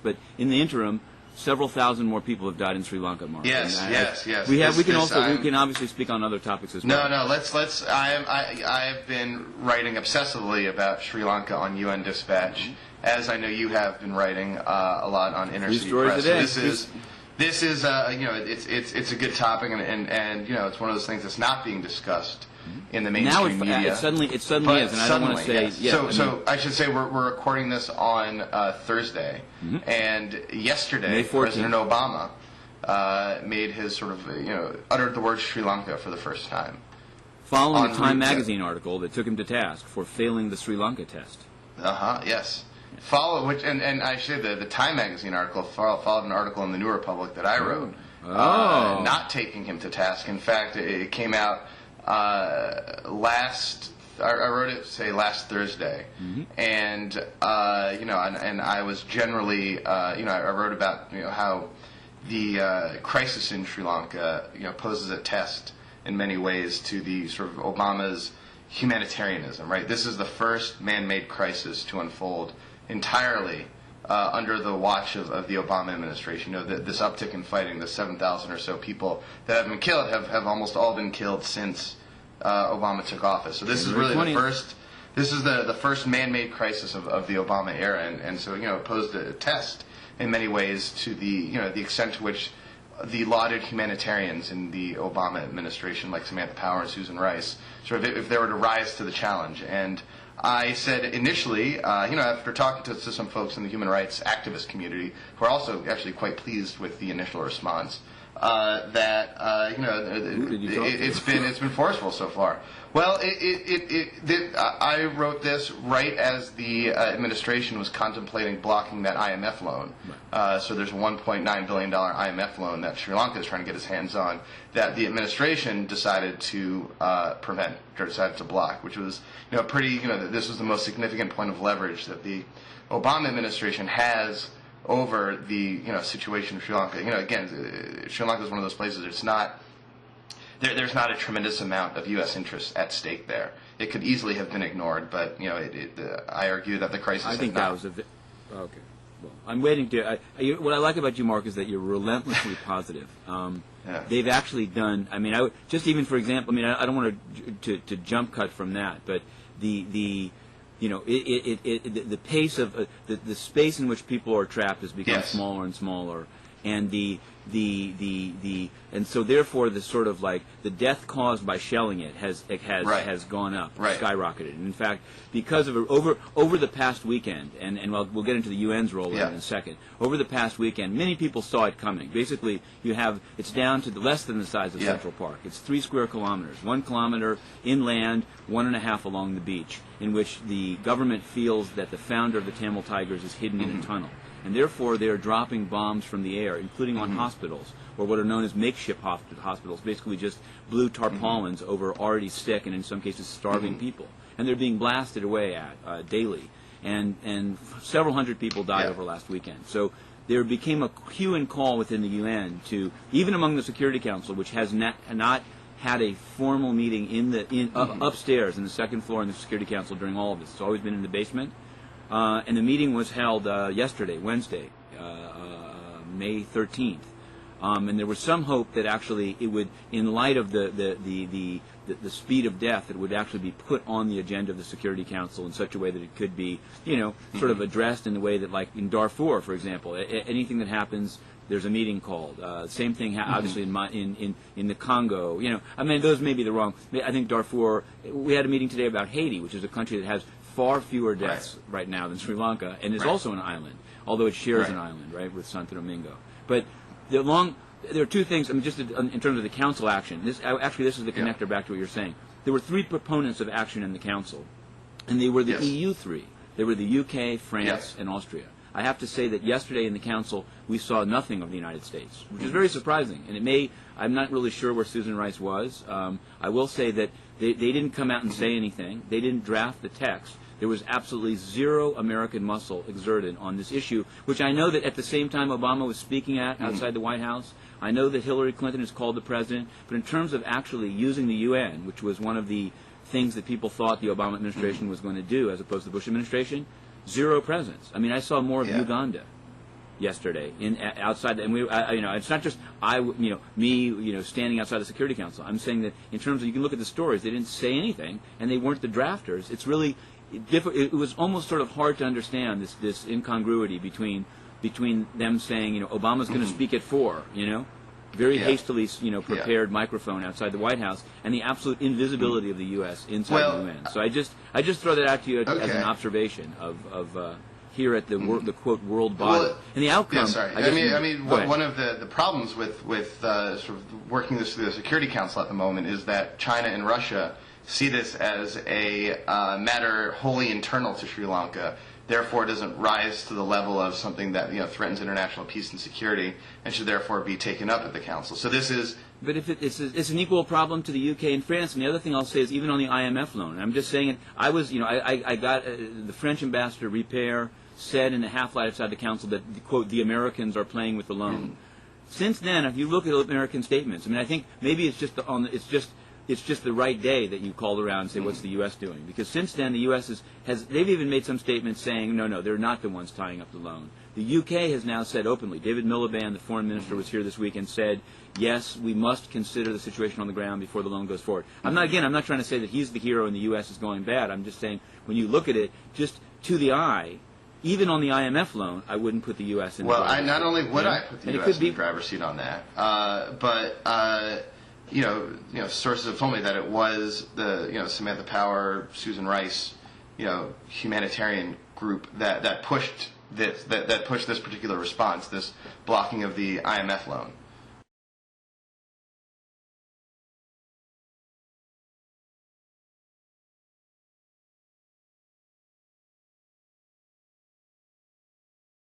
but in the interim, several thousand more people have died in Sri Lanka, Mark. Yes. We can obviously speak on other topics as well. No. Let's. I have been writing obsessively about Sri Lanka on UN Dispatch, as I know you have been writing a lot on Inner City Press. So this is it's a good topic, and it's one of those things that's not being discussed in the mainstream media. It suddenly is, and I don't want to say. Yes. Yeah, so I should say we're recording this on Thursday, and yesterday President Obama made his sort of uttered the word Sri Lanka for the first time, following a Time magazine article that took him to task for failing the Sri Lanka test. Yes. And I should say the Time magazine article followed an article in the New Republic that I wrote, not taking him to task. In fact, it came out I wrote it last Thursday, and and I was generally I wrote about how the crisis in Sri Lanka poses a test in many ways to the sort of Obama's humanitarianism. Right, this is the first man-made crisis to unfold entirely under the watch of the Obama administration. This uptick in fighting, the 7,000 or so people that have been killed have almost all been killed since Obama took office. So this is really the first. This is the first man-made crisis of the Obama era, and so it posed a test in many ways to the extent to which the lauded humanitarians in the Obama administration, like Samantha Power and Susan Rice, sort of if they were to rise to the challenge. And I said initially, after talking to some folks in the human rights activist community, who are also actually quite pleased with the initial response, that it's been forceful so far. Well, I wrote this right as the administration was contemplating blocking that IMF loan. So there's a $1.9 billion IMF loan that Sri Lanka is trying to get its hands on that the administration decided to prevent, or decided to block, which was this was the most significant point of leverage that the Obama administration has over the situation in Sri Lanka. Again, Sri Lanka is one of those places. It's not. There's not a tremendous amount of U.S. interests at stake there. It could easily have been ignored, but I argue that the crisis. I think that was okay. Well, I'm waiting to. What I like about you, Mark, is that you're relentlessly positive. They've actually done. I mean, just even for example. I mean, I don't want to jump cut from that, but the pace of the space in which people are trapped has become smaller and smaller, and and so therefore the sort of like the death caused by shelling it has gone up, skyrocketed. And in fact, because of over the past weekend, and we'll get into the UN's role in a second. Over the past weekend, many people saw it coming. Basically, it's down to less than the size of Central Park. It's 3 square kilometers, 1 kilometer inland, 1.5 along the beach, in which the government feels that the founder of the Tamil Tigers is hidden in a tunnel. And therefore, they are dropping bombs from the air, including on hospitals, or what are known as makeshift hospitals, basically just blue tarpaulins over already sick and in some cases starving people. And they're being blasted away at daily. And several hundred people died over last weekend. So there became a hue and call within the UN to, even among the Security Council, which has not had a formal meeting upstairs in the second floor in the Security Council during all of this. It's always been in the basement. And the meeting was held yesterday, Wednesday, May 13th. And there was some hope that actually it would, in light of the speed of death, it would actually be put on the agenda of the Security Council in such a way that it could be, sort of addressed in the way that, like in Darfur, for example, anything that happens, there's a meeting called. Same thing, obviously, in the Congo. I mean, those may be the wrong. I think Darfur. We had a meeting today about Haiti, which is a country that has far fewer deaths right now than Sri Lanka, and is also an island, although it shares an island, with Santo Domingo. But there are two things. I mean, just in terms of the council action. This is the connector back to what you're saying. There were 3 proponents of action in the council, and they were the EU 3. They were the UK, France, and Austria. I have to say that yesterday in the council we saw nothing of the United States, which is very surprising. And I'm not really sure where Susan Rice was. I will say that they didn't come out and say anything. They didn't draft the text. There was absolutely zero American muscle exerted on this issue, which I know that at the same time Obama was speaking at outside the White House. I know that Hillary Clinton has called the president. But in terms of actually using the UN, which was one of the things that people thought the Obama administration was going to do as opposed to the Bush administration, zero presence. I mean, I saw more of Uganda. yesterday outside, and it's not just me standing outside the Security Council. I'm saying that in terms of, you can look at the stories, they didn't say anything, and they weren't the drafters. It's really it was almost sort of hard to understand this incongruity between them saying Obama's going to speak at 4, very hastily prepared microphone outside the White House, and the absolute invisibility of the U.S. inside the UN. So I just throw that out to you as an observation of here at the quote world body, and the outcome. One of the problems with sort of working this through the Security Council at the moment is that China and Russia see this as a matter wholly internal to Sri Lanka. Therefore, it doesn't rise to the level of something that threatens international peace and security, and should therefore be taken up at the Council. So this is. But if it's an equal problem to the UK and France, and the other thing I'll say is even on the IMF loan. I'm just saying it. I was, I got the French ambassador Ripert said in the half-light outside the Council that, quote, the Americans are playing with the loan. Since then, if you look at American statements, I think maybe it's just the right day that you called around and say, what's the U.S. doing? Because since then, the U.S. they've even made some statements saying, no, they're not the ones tying up the loan. The U.K. has now said openly, David Miliband, the foreign minister, was here this week and said, yes, we must consider the situation on the ground before the loan goes forward. I'm not trying to say that he's the hero and the U.S. is going bad. I'm just saying, when you look at it, just to the eye, even on the IMF loan, I wouldn't put the U.S. in the driver's seat. Not only would I put the U.S. in the driver's seat on that, but sources have told me that it was the Samantha Power, Susan Rice, humanitarian group that pushed this particular response, this blocking of the IMF loan.